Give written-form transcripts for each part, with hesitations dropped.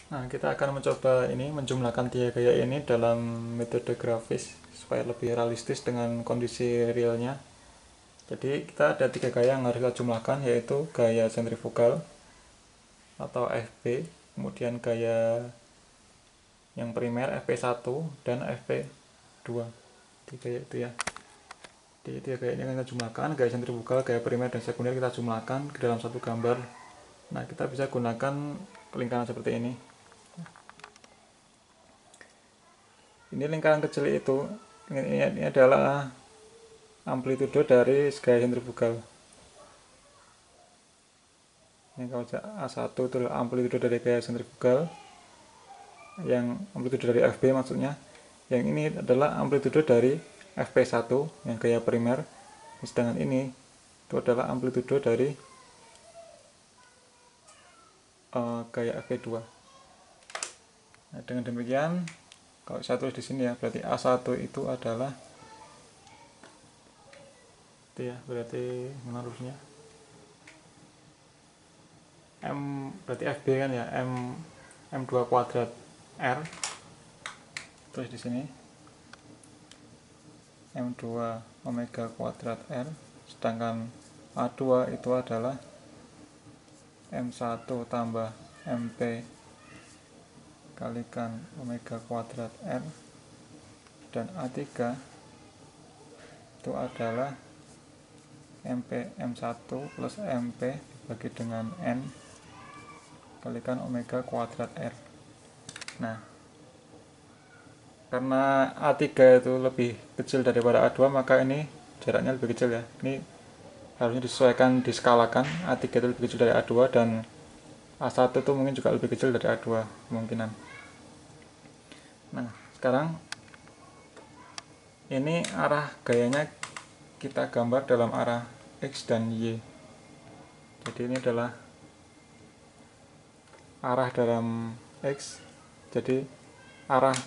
Nah, kita akan mencoba ini menjumlahkan tiga gaya ini dalam metode grafis supaya lebih realistis dengan kondisi realnya. Jadi kita ada tiga gaya yang harus kita jumlahkan, yaitu gaya sentrifugal atau FP, kemudian gaya yang primer FP1 dan FP2. Tiga itu ya. Di tiga gaya ini akan kita jumlahkan, gaya sentrifugal, gaya primer dan sekunder kita jumlahkan ke dalam satu gambar. Nah, kita bisa gunakan lingkaran seperti ini. Ini lingkaran kecil itu, ini adalah amplitudo dari gaya sentrifugal. Ini kalau A1 itu adalah amplitudo dari gaya sentrifugal, yang amplitudo dari FB maksudnya. Yang ini adalah amplitudo dari FP1 yang gaya primer. Sedangkan ini itu adalah amplitudo dari gaya FP2. Nah, dengan demikian kalau saya tulis di sini ya, berarti A1 itu adalah itu ya, berarti menurutnya M, berarti FB kan ya, M2 kuadrat R, terus di sini M2 omega kuadrat R, sedangkan A2 itu adalah M1 tambah MP kalikan omega kuadrat R, dan A3 itu adalah MP M1 plus MP dibagi dengan N kalikan omega kuadrat R. Nah, karena A3 itu lebih kecil daripada A2, maka ini jaraknya lebih kecil ya. Ini harusnya disesuaikan, diskalakan. A3 itu lebih kecil dari A2 dan A1 itu mungkin juga lebih kecil dari A2 kemungkinan. Nah, sekarang ini arah gayanya kita gambar dalam arah X dan Y. Jadi ini adalah arah dalam X, jadi arah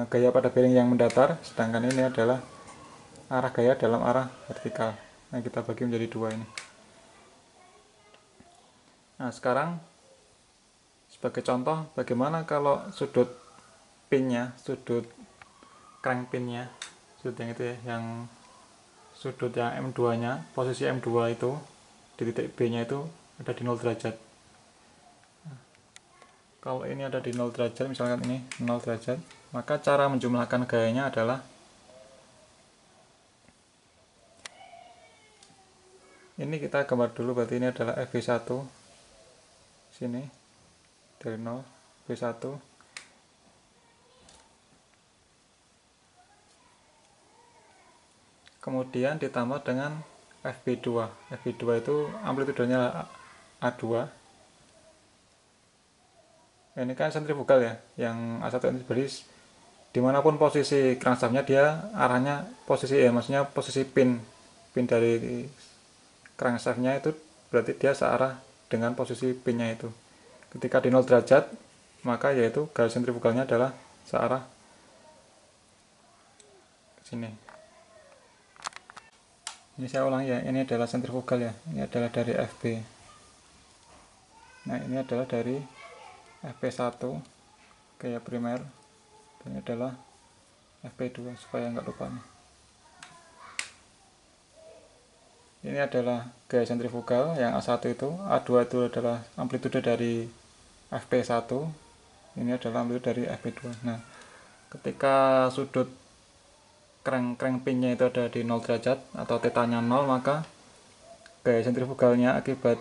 gaya pada bearing yang mendatar, sedangkan ini adalah arah gaya dalam arah vertikal. Nah, kita bagi menjadi dua ini. Nah, sekarang sebagai contoh, bagaimana kalau sudut pinnya, sudut crank pinnya, sudut yang itu ya, yang sudut yang M2 nya, posisi M2 itu di titik B nya itu ada di 0 derajat. Kalau ini ada di 0 derajat, misalkan ini 0 derajat, maka cara menjumlahkan gayanya adalah ini, kita gambar dulu, berarti ini adalah FB1 sini dari 0 B1, kemudian ditambah dengan FB2. FB2 itu amplitudenya A2. Ini kan sentrifugal ya, yang A1 ini berarti dimanapun posisi crankshaftnya dia arahnya posisi ya, maksudnya posisi pin dari crankshaftnya itu berarti dia searah dengan posisi pinnya itu. Ketika di 0 derajat, maka yaitu garis sentrifugalnya adalah searah sini. Ini saya ulang ya, ini adalah sentrifugal ya, ini adalah dari FB. Nah, ini adalah dari FP1 gaya primer, dan ini adalah FP2 supaya nggak lupa nih. Ini adalah gaya sentrifugal yang A1 itu, A2 itu adalah amplitude dari FP1, ini adalah amplitude dari FP2. Nah, ketika sudut crank pinnya itu ada di 0 derajat atau tetanya 0, maka gaya sentrifugalnya akibat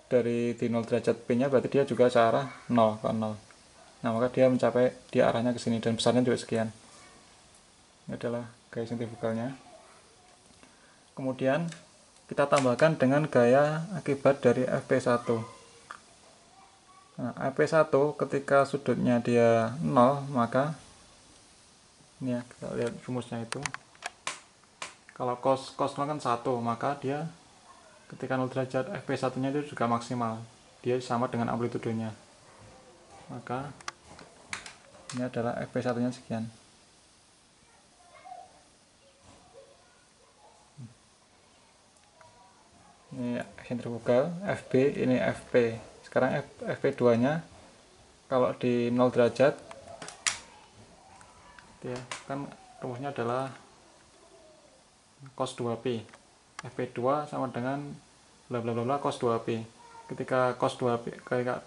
dari di 0 derajat pinnya berarti dia juga searah 0 ke 0. Nah, maka dia mencapai, dia arahnya ke sini dan besarnya juga sekian. Ini adalah gaya sentrifugalnya. Kemudian kita tambahkan dengan gaya akibat dari FP1. Nah, FP1 ketika sudutnya dia 0, maka ini ya, kita lihat rumusnya itu. Kalau cos 0 kan 1, maka dia ketika 0 derajat FP1 nya itu juga maksimal, dia sama dengan amplitudenya, maka ini adalah FP1 nya sekian. Ini sentrifugal FB, ini FP. Sekarang FP2 nya kalau di 0 derajat ya kan rumusnya adalah cos 2P. Fp2 sama dengan bla bla bla cos 2P. Ketika cos 2P kayak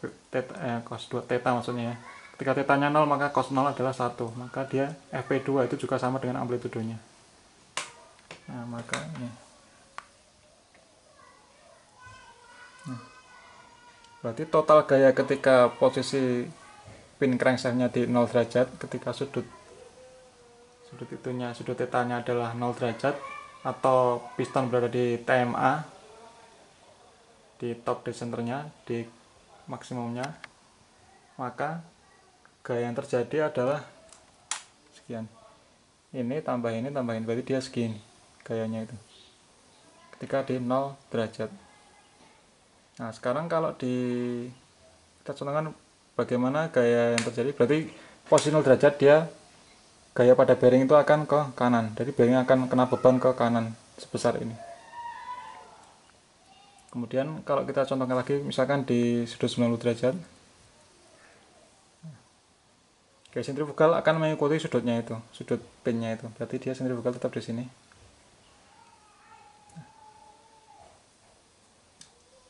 cos 2 theta maksudnya ya. Ketika tetanya 0 maka cos 0 adalah 1. Maka dia Fp2 itu juga sama dengan amplitudonya. Nah, maka ini. Nah, berarti total gaya ketika posisi pin crankshaftnya di 0 derajat, ketika sudut tetanya adalah 0 derajat atau piston berada di TMA, di top dead centernya, di maksimumnya, maka gaya yang terjadi adalah sekian. Ini tambah ini berarti dia segini gayanya itu ketika di 0 derajat. Nah sekarang kalau kita contohkan bagaimana gaya yang terjadi, berarti posisi 0 derajat dia gaya pada bearing itu akan ke kanan, jadi bearing akan kena beban ke kanan sebesar ini. Kemudian kalau kita contohkan lagi misalkan di sudut 90 derajat, gaya sentrifugal akan mengikuti sudutnya itu, sudut pinnya itu, berarti dia sentrifugal tetap di sini.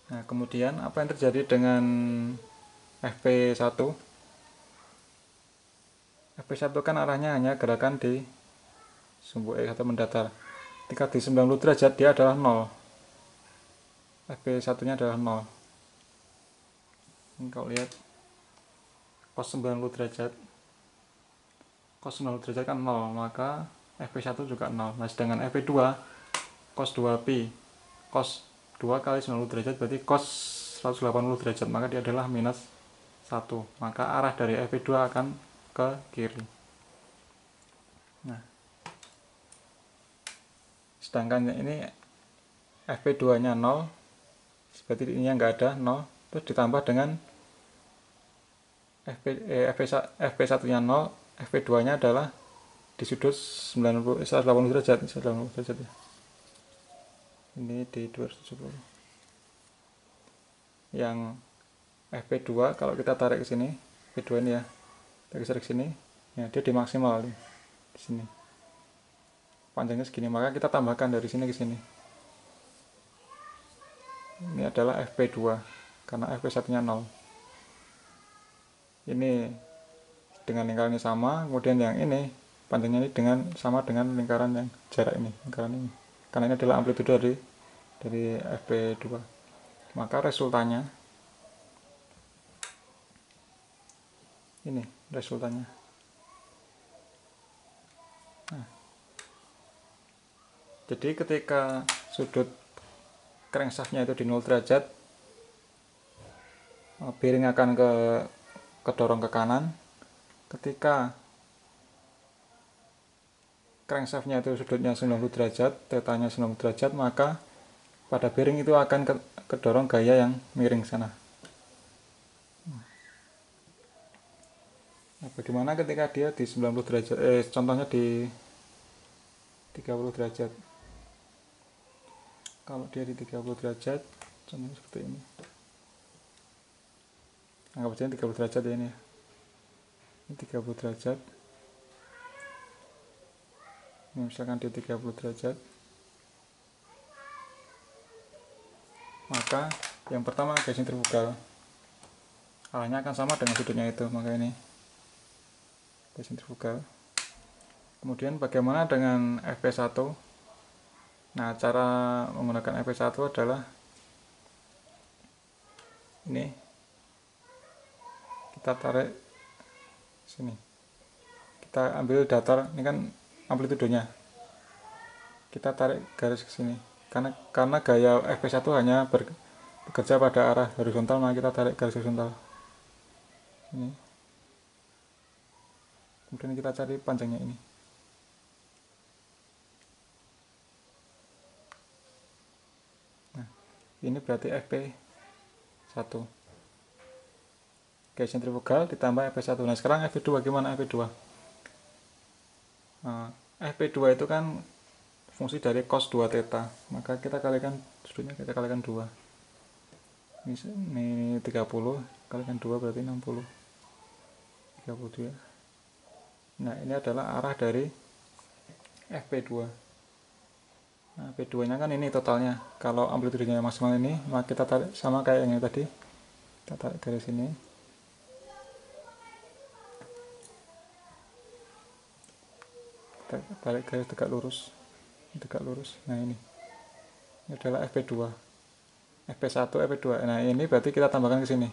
Nah kemudian apa yang terjadi dengan FP1? FP1 kan arahnya hanya gerakan di sumbu X atau mendatar. Ketika di 90 derajat dia adalah 0. FP1 nya adalah 0. Ini kalau lihat cos 90 derajat kan 0, maka FP1 juga 0. Nah sedangkan FP2 cos 2Pi cos 2 kali 90 derajat berarti cos 180 derajat, maka dia adalah minus 1. Maka arah dari FP2 akan ke kiri. Nah sedangkan ini FP2 nya 0, berarti ini nggak ada 0, terus ditambah dengan FP1 nya 0, FP2 nya adalah di sudut 180 derajat ya. Ini di 270. Yang FP2 kalau kita tarik ke sini, FP2 ini ya, kita geser ke sini, ya dia di maksimal di sini. Panjangnya segini, maka kita tambahkan dari sini ke sini. Ini adalah FP2 karena FP1 nya 0. Ini dengan lingkaran ini sama, kemudian yang ini panjangnya ini sama dengan lingkaran yang jarak ini, lingkaran ini. Karena ini adalah amplitudo dari FP2. Maka resultannya ini resultannya. Nah, jadi ketika sudut crankshaftnya itu di 0 derajat, bearing akan kedorong ke kanan. Ketika crankshaftnya itu sudutnya 90 derajat, tetanya 90 derajat, maka pada bearing itu akan kedorong gaya yang miring sana. Nah, bagaimana ketika dia di 90 derajat, contohnya di 30 derajat. Kalau dia di 30 derajat, contohnya seperti ini. Anggap saja 30 derajat ya ini ya. Ini 30 derajat. Ini misalkan di 30 derajat. Maka yang pertama gaya sentrifugal, arahnya akan sama dengan sudutnya itu, maka ini gaya sentrifugal. Kemudian bagaimana dengan FP1? Nah, cara menggunakan FP1 adalah ini, kita tarik sini, kita ambil datar, ini kan amplitudonya, kita tarik garis ke sini, karena gaya FP1 hanya bekerja pada arah horizontal, maka kita tarik garis horizontal ini, kemudian kita cari panjangnya ini. Nah, ini berarti FP1, gaya sentrifugal ditambah FP1. Nah sekarang FP2 bagaimana? FP2 FP2 itu kan fungsi dari cos 2 theta, maka kita kalikan sudutnya, kita kalikan 2. Ini 30 kalikan 2 berarti 60. 32. Nah, ini adalah arah dari FP2. Nah, P2 nya kan ini totalnya. Kalau amplitudenya maksimal ini, maka kita tarik sama kayak yang tadi. Kita tarik garis ini. Kita tarik garis tegak lurus. Nah, ini adalah FP2. FP1, FP2. Nah, ini berarti kita tambahkan ke sini.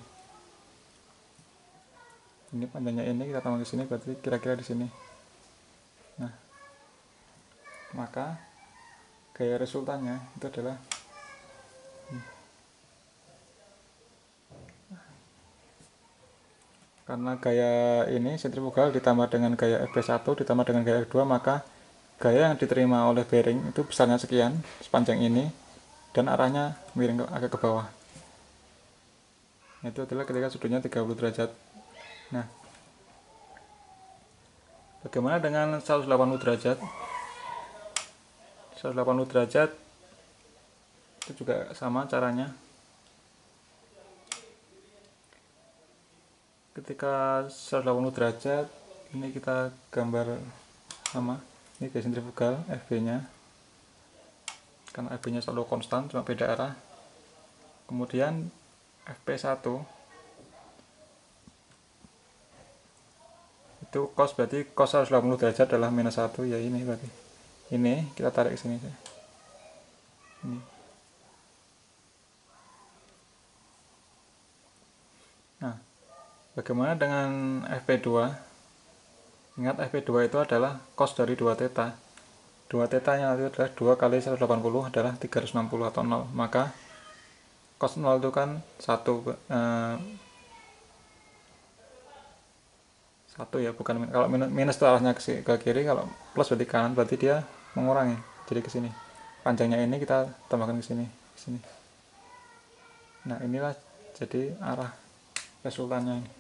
Ini panjangnya ini kita tambah ke sini, berarti kira-kira di sini. Nah, maka gaya resultannya itu adalah karena gaya ini sentrifugal ditambah dengan gaya FP1 ditambah dengan gaya F2, maka gaya yang diterima oleh bearing itu besarnya sekian sepanjang ini dan arahnya miring agak ke bawah. Itu adalah ketika sudutnya 30 derajat. Nah, bagaimana dengan 180 derajat? 180 derajat itu juga sama caranya. Ketika 180 derajat, ini kita gambar sama. Ini gaya sentrifugal FB nya, karena FB nya selalu konstan, cuma beda arah. Kemudian FP1 itu cos, berarti cos 180 derajat adalah minus 1, ya ini berarti. Ini kita tarik ke sini. Ini. Nah, bagaimana dengan FP2? Ingat, FP2 itu adalah cos dari 2 theta. 2 theta nya itu adalah 2 kali 180 adalah 360 atau 0. Maka cos 0 itu kan 1 ya, bukan kalau minus itu arahnya ke kiri, kalau plus berarti kanan, berarti dia mengurangi. Jadi ke sini. Panjangnya ini kita tambahkan ke sini, Nah, inilah jadi arah resultannya ini.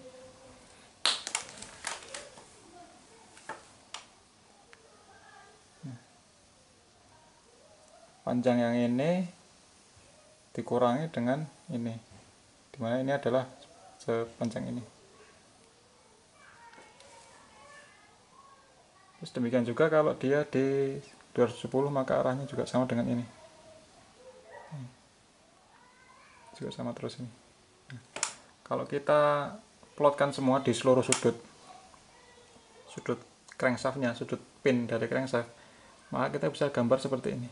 Panjang yang ini dikurangi dengan ini, dimana ini adalah sepanjang ini. Terus demikian juga kalau dia di 270, maka arahnya juga sama dengan ini, juga sama terus ini. Nah, kalau kita plotkan semua di seluruh sudut crankshaftnya, sudut pin dari crankshaft, maka kita bisa gambar seperti ini.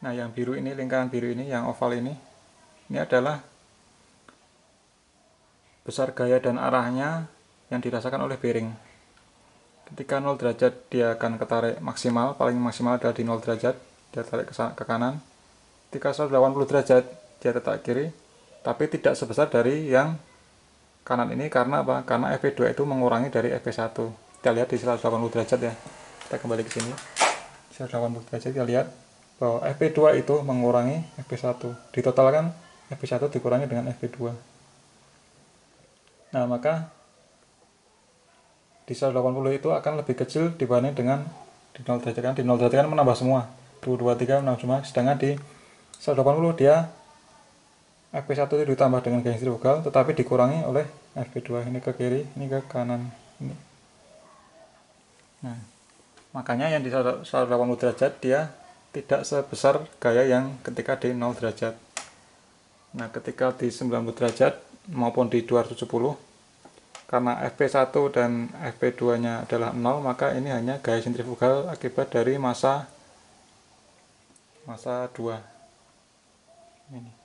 Nah, yang biru ini, lingkaran biru ini, yang oval ini adalah besar gaya dan arahnya yang dirasakan oleh bearing. Ketika 0 derajat dia akan ketarik maksimal, paling maksimal adalah di 0 derajat, dia tarik ke kanan. Ketika 180 derajat dia tarik kiri, tapi tidak sebesar dari yang kanan ini. Karena apa? Karena FP2 itu mengurangi dari FP1. Kita lihat di 180 derajat ya. Kita kembali ke sini. 180 derajat kita lihat bahwa FP2 itu mengurangi FP1. Ditotalkan FP1 dikurangi dengan FP2. Nah, maka di 180 itu akan lebih kecil dibanding dengan di 0 derajat kan. Di 0 derajat kan menambah semua. 2, 2, 3 menambah semua. Sedangkan di 180 dia FP1 itu ditambah dengan gaya sentrifugal, tetapi dikurangi oleh FP2. Ini ke kiri, ini ke kanan. Ini. Nah, makanya yang di 180 derajat dia tidak sebesar gaya yang ketika di 0 derajat. Nah, ketika di 90 derajat maupun di 270, karena FP1 dan FP2 nya adalah 0, maka ini hanya gaya sentrifugal akibat dari massa 2 ini.